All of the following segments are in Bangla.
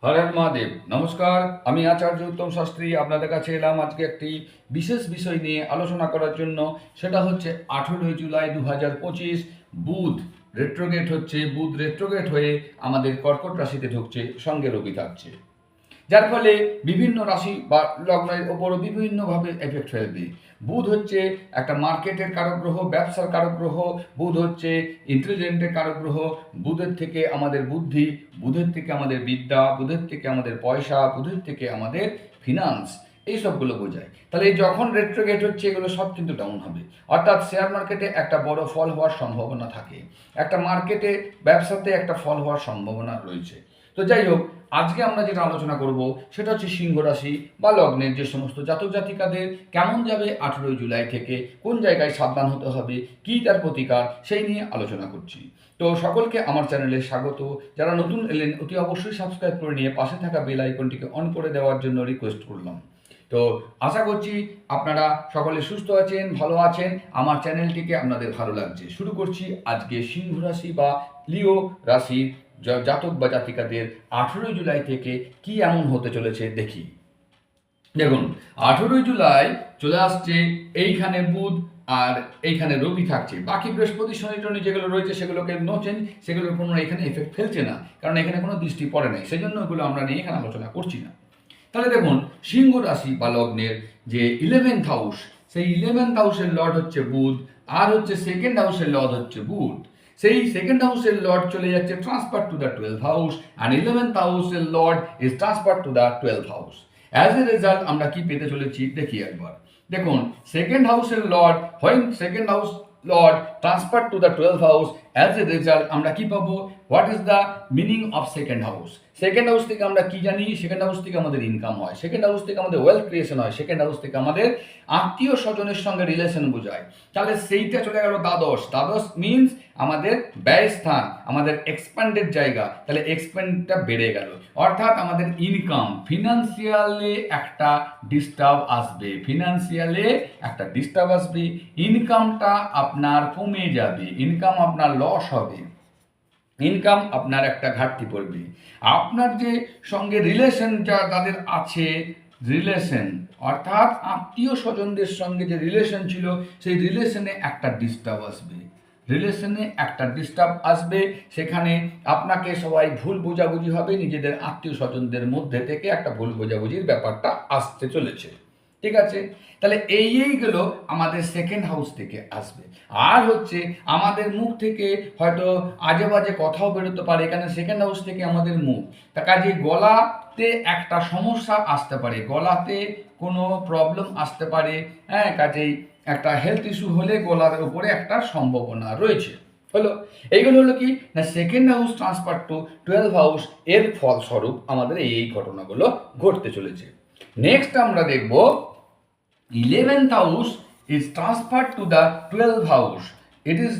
হর হর মহাদেব। নমস্কার, আমি আচার্য উত্তম শাস্ত্রী আপনাদের কাছে এলাম আজকে একটি বিশেষ বিষয় নিয়ে আলোচনা করার জন্য। সেটা হচ্ছে 18ই জুলাই 2025 বুধ রেট্রোগেট হচ্ছে। বুধ রেট্রোগেট হয়ে আমাদের কর্কট রাশিতে ঢুকছে, সঙ্গে রবি থাকছে, যার ফলে বিভিন্ন রাশি বা লগ্নের ওপরও বিভিন্নভাবে এফেক্ট ফেলবে। বুধ হচ্ছে একটা মার্কেটের কারক গ্রহ, ব্যবসার কারক গ্রহ। বুধ হচ্ছে ইন্টেলিজেন্টের কারক গ্রহ। বুধের থেকে আমাদের বুদ্ধি, বুধের থেকে আমাদের বিদ্যা, বুধের থেকে আমাদের পয়সা, বুধের থেকে আমাদের ফিনান্স, এই সবগুলো বোঝায়। তাহলে এই যখন রেট্রোগেট হচ্ছে এগুলো সব কিন্তু ডাউন হবে। অর্থাৎ শেয়ার মার্কেটে একটা বড় ফল হওয়ার সম্ভাবনা থাকে, একটা মার্কেটে ব্যবসাতে একটা ফল হওয়ার সম্ভাবনা রয়েছে। তো যাই হোক, আজকে আমরা যেটা আলোচনা করব সেটা হচ্ছে সিংহ রাশি বা লগ্নের যে সমস্ত জাতক জাতিকাদের কেমন যাবে 18ই জুলাই থেকে, কোন জায়গায় সাবধান হতে হবে, কী তার প্রতিকার, সেই নিয়ে আলোচনা করছি। তো সকলকে আমার চ্যানেলে স্বাগত। যারা নতুন এলেন অতি অবশ্যই সাবস্ক্রাইব করে নিয়ে পাশে থাকা বেল আইকনটিকে অন করে দেওয়ার জন্য রিকোয়েস্ট করলাম। তো আশা করছি আপনারা সকলে সুস্থ আছেন, ভালো আছেন, আমার চ্যানেলটিকে আপনাদের ভালো লাগছে। শুরু করছি আজকে সিংহ রাশি বা লিও রাশির জাতক বা জাতিকাদের 18ই জুলাই থেকে কি এমন হতে চলেছে দেখি। দেখুন, 18ই জুলাই চলে আসছে, এইখানে বুধ আর এইখানে রবি থাকছে। বাকি বৃহস্পতি শনি টনি যেগুলো রয়েছে সেগুলোকে নো চেঞ্জ, সেগুলোর কোনো এখানে এফেক্ট ফেলছে না, কারণ এখানে কোনো দৃষ্টি পড়ে নাই, সেই জন্য ওগুলো আমরা নিয়ে এখানে আলোচনা করছি না। তাহলে দেখুন, সিংহ রাশি বা লগ্নের যে 11th হাউস, সেই 11th হাউসের লর্ড হচ্ছে বুধ, আর হচ্ছে সেকেন্ড হাউসের লর্ড হচ্ছে বুধ। সেই সেকেন্ড হাউসের লর্ড চলে যাচ্ছে transfer to the 12th house, and 11th হাউসের Lord is transfer to the 12th house. As a result আমরা কি পেতে চলেছি দেখি একবার। দেখুন, সেকেন্ড হাউসের Lord, when second house Lord transfer to the 12th house, as a result আমরা কি পাবো? What is the meaning of second house? Second house থেকে আমরা কি জানি? সেকেন্ড হাউস থেকে আমাদের ইনকাম হয়, সেকেন্ড হাউস থেকে আমাদের ওয়েলথ ক্রিয়েশন হয়, সেকেন্ড হাউস থেকে আমাদের আত্মীয় স্বজনের সঙ্গে রিলেশন বোঝায়। তাহলে সেইটা চলে গেল দ্বাদশ। দ্বাদশ মিনস আমাদের ব্যয় স্থান, আমাদের এক্সপ্যান্ডের জায়গা। তাহলে এক্সপ্যান্ডটা বেড়ে গেল, অর্থাৎ আমাদের ইনকাম, ফিনান্সিয়ালে একটা ডিস্টার্ব আসবে, ফিনান্সিয়ালে একটা ডিস্টার্ব আসবে, ইনকামটা আপনার কমে যাবে, ইনকাম আপনার লস হবে, ইনকাম আপনার একটা ঘাটতি পড়বে। আপনার যে সঙ্গে রিলেশন যা তাদের আছে, রিলেশন অর্থাৎ আত্মীয় স্বজনদের সঙ্গে যে রিলেশন ছিল, সেই রিলেশনে একটা ডিস্টার্ব আসবে, রিলেশনে একটা ডিস্টার্ব আসবে। সেখানে আপনাকে সবাই ভুল বোঝাবুঝি হবে, নিজেদের আত্মীয় স্বজনদের মধ্যে থেকে একটা ভুল বোঝাবুঝির ব্যাপারটা আসতে চলেছে। ঠিক আছে, তাহলে এইগুলো আমাদের সেকেন্ড হাউস থেকে আসবে। আর হচ্ছে আমাদের মুখ থেকে হয়তো আজে বাজে কথাও বেরোতে পারে, এখানে সেকেন্ড হাউস থেকে আমাদের মুখ, তা কাজে গলাতে একটা সমস্যা আসতে পারে, গলাতে কোনো প্রবলেম আসতে পারে। হ্যাঁ, কাজেই একটা হেলথ ইস্যু হলে গলার উপরে একটা সম্ভাবনা রয়েছে। হলো, এইগুলো হলো কি না second house transfer to 12th house, এর ফলস্বরূপ আমাদের এই ঘটনাগুলো ঘটতে চলেছে। নেক্সট আমরা দেখব 11th house is transferred to the 12th house. It is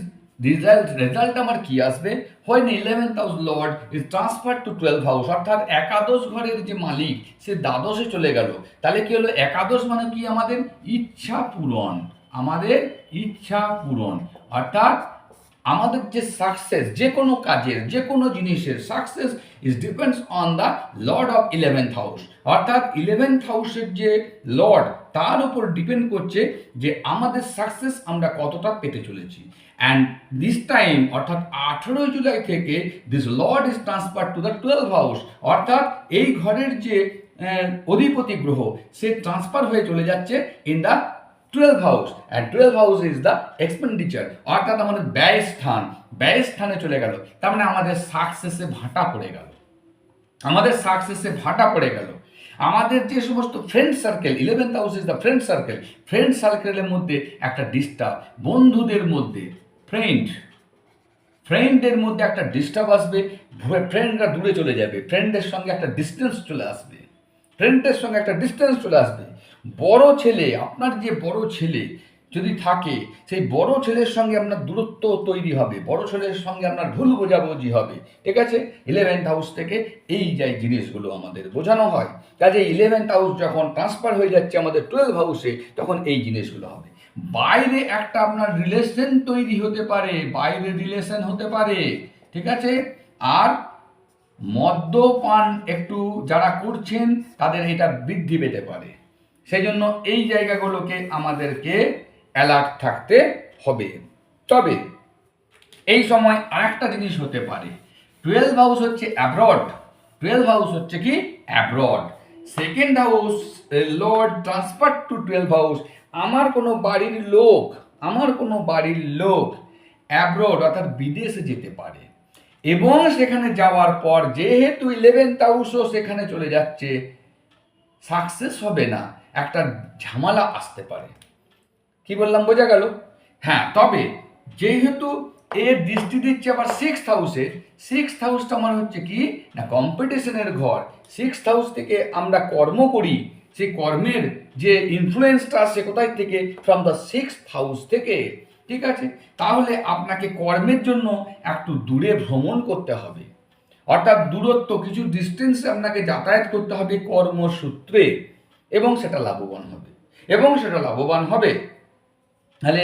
result আমার কি আসবে? when 11th house lord is transferred to 12th house, অর্থাৎ একাদশ ঘরের যে মালিক সে দ্বাদশে চলে গেল। তাহলে কি হলো? একাদশ মানে কি? আমাদের ইচ্ছা পূরণ, আমাদের ইচ্ছা পূরণ, অর্থাৎ আমাদের যে সাকসেস, যে কোনো কাজের, যে কোনো জিনিসের success is depends on the Lord of 11th house, অর্থাৎ 11th হাউসের যে লর্ড তার উপর ডিপেন্ড করছে যে আমাদের সাকসেস আমরা কতটা পেতে চলেছি। অ্যান্ড দিস টাইম অর্থাৎ 18ই জুলাই থেকে this Lord is transfer to the 12th house, অর্থাৎ এই ঘরের যে অধিপতি গ্রহ সে ট্রান্সফার হয়ে চলে যাচ্ছে in the 12th house, and 12th house is the expenditure, অর্থাৎ আমাদের ব্যয় স্থান, ব্যয় স্থানে চলে গেল। তার মানে আমাদের সাকসেসে ভাটা পড়ে গেল, আমাদের সাকসেসে ভাটা পড়ে গেল। আমাদের যে সমস্ত friend circle, 11th house is the friend circle, friend সার্কেলের মধ্যে একটা ডিস্টার্ব, বন্ধুদের মধ্যে ফ্রেন্ডের মধ্যে একটা ডিস্টার্ব আসবে, ফ্রেন্ডরা দূরে চলে যাবে, ফ্রেন্ডের সঙ্গে একটা ডিস্টেন্স চলে আসবে, ফ্রেন্ডের সঙ্গে একটা ডিস্টেন্স চলে আসবে। বড় ছেলে, আপনার যে বড় ছেলে যদি থাকে, সেই বড় ছেলের সঙ্গে আপনার দূরত্ব তৈরি হবে, বড় ছেলের সঙ্গে আপনার ভুল বোঝাবুঝি হবে। ঠিক আছে, 11th হাউস থেকে এই যাই জিনিসগুলো আমাদের বোঝানো হয়। কাজে 11th হাউস যখন ট্রান্সফার হয়ে যাচ্ছে আমাদের 12th হাউসে, তখন এই জিনিসগুলো হবে। বাইরে একটা আপনার রিলেশন তৈরি হতে পারে, বাইরে রিলেশন হতে পারে। ঠিক আছে, আর মদ্যপান একটু যারা করছেন তাদের এটা বৃদ্ধি পেতে পারে। সেই জন্য এই জায়গাগুলোকে আমাদেরকে অ্যালার্ট থাকতে হবে। তবে এই সময় আরেকটা জিনিস হতে পারে, 12 হাউস হচ্ছে অ্যাব্রড, 12 হাউস হচ্ছে কি abroad, second house Lord transfer to 12 house. আমার কোনো বাড়ির লোক অ্যাব্রড অর্থাৎ বিদেশে যেতে পারে, এবং সেখানে যাওয়ার পর যেহেতু 11th হাউসও সেখানে চলে যাচ্ছে, সাকসেস হবে না, একটা ঝামেলা আসতে পারে। কি বললাম, বোঝা গেল? হ্যাঁ, তবে যেহেতু এর দৃষ্টি দিচ্ছে আবার 6th হাউসে, 6th হাউসটা আমার হচ্ছে কি না কম্পিটিশনের ঘর। 6th হাউস থেকে আমরা কর্ম করি, সেই কর্মের যে ইনফ্লুয়েন্সটা আসে কোথায় থেকে, ফ্রম দ্য 6th হাউস থেকে। ঠিক আছে, তাহলে আপনাকে কর্মের জন্য একটু দূরে ভ্রমণ করতে হবে, অর্থাৎ দূরত্ব কিছু ডিস্টেন্সে আপনাকে যাতায়াত করতে হবে কর্মসূত্রে, এবং সেটা লাভবান হবে। তাহলে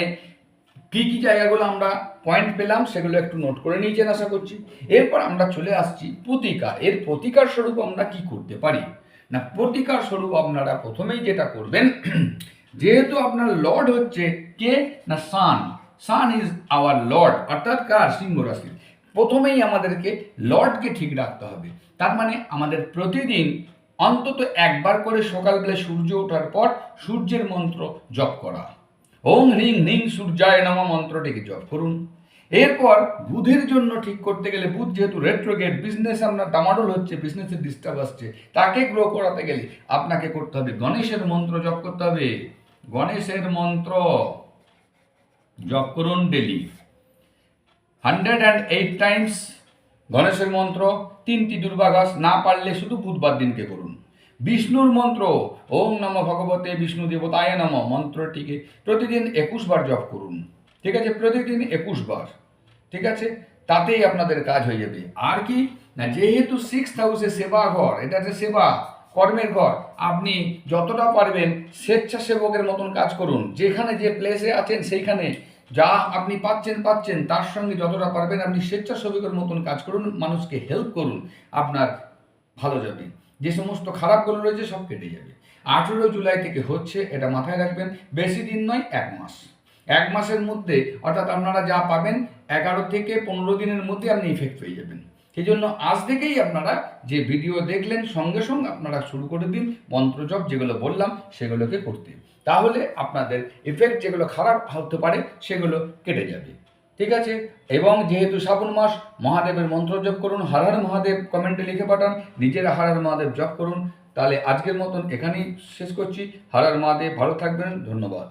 কী কী জায়গাগুলো আমরা পয়েন্ট পেলাম সেগুলো একটু নোট করে নিয়েছেন আশা করছি। এরপর আমরা চলে আসছি প্রতিকার। এর প্রতিকার স্বরূপ আমরা কি করতে পারি না, প্রতিকার স্বরূপ আপনারা প্রথমেই যেটা করবেন, যেহেতু আপনার লর্ড হচ্ছে কে না সান ইজ আওয়ার লর্ড, অর্থাৎ কার, সিংহ রাশি। প্রথমেই আমাদেরকে লর্ডকে ঠিক রাখতে হবে। তার মানে আমাদের প্রতিদিন অন্তত একবার করে সকালবেলা সূর্য ওঠার পর সূর্যের মন্ত্র জপ করা, ওং হ্রিং হ্রিং সূর্যায় নমঃ মন্ত্রটিকে জপ করুন। এরপর বুধের জন্য ঠিক করতে গেলে, বুধ যেহেতু রেট্রোগেট, বিজনেস আপনার ডামাডোল হচ্ছে, বিজনেসের ডিস্টার্ব আসছে, তাকে গ্রো করাতে গেলে আপনাকে করতে হবে গণেশের মন্ত্র জপ করতে হবে। গণেশের মন্ত্র জপ করুন ডেলি 108 টাইমস। গণেশের মন্ত্র 3টি দুর্বাঘাস, না পারলে শুধু বুধবার দিনকে করুন। বিষ্ণুর মন্ত্র ওং নম ভগবতে বিষ্ণু দেবতায় নম মন্ত্রটিকে প্রতিদিন 21 বার জপ করুন। ঠিক আছে, প্রতিদিন 21 বার। ঠিক আছে, তাতেই আপনাদের কাজ হয়ে যাবে। আর কি না, যেহেতু 6th হাউসে সেবা ঘর, এটা যে সেবা কর্মের ঘর, আপনি যতটা পারবেন স্বেচ্ছাসেবকের মতন কাজ করুন। যেখানে যে প্লেসে আছেন সেইখানে যা আপনি পাচ্ছেন তার সঙ্গে যতটা পারবেন আপনি স্বেচ্ছাসেবকের মতন কাজ করুন, মানুষকে হেল্প করুন, আপনার ভালো যাবে। যে সমস্ত খারাপগুলো রয়েছে সব কেটে যাবে। 18 জুলাই থেকে হচ্ছে, এটা মাথায় রাখবেন। বেশি দিন নয়, 1 মাস। 1 মাসের মধ্যে অর্থাৎ আপনারা যা পাবেন 11 থেকে 15 দিনের মধ্যে আপনি ইফেক্ট পেয়ে যাবেন। সেই জন্য আজ থেকেই আপনারা যে ভিডিও দেখলেন সঙ্গে সঙ্গে আপনারা শুরু করে দিন মন্ত্রজপ, যেগুলো বললাম সেগুলোকে করতে। তাহলে আপনাদের ইফেক্ট যেগুলো খারাপ হতে পারে সেগুলো কেটে যাবে। ঠিক আছে, এবং যেহেতু শ্রাবণ মাস, মহাদেবের মন্ত্র জপ করুন। হর হর মহাদেব কমেন্টে লিখে পাঠান, নিজেরা হর হর মহাদেব জপ করুন। তাহলে আজকের মতন এখানেই শেষ করছি। হর হর মহাদেব, ভালো থাকবেন, ধন্যবাদ।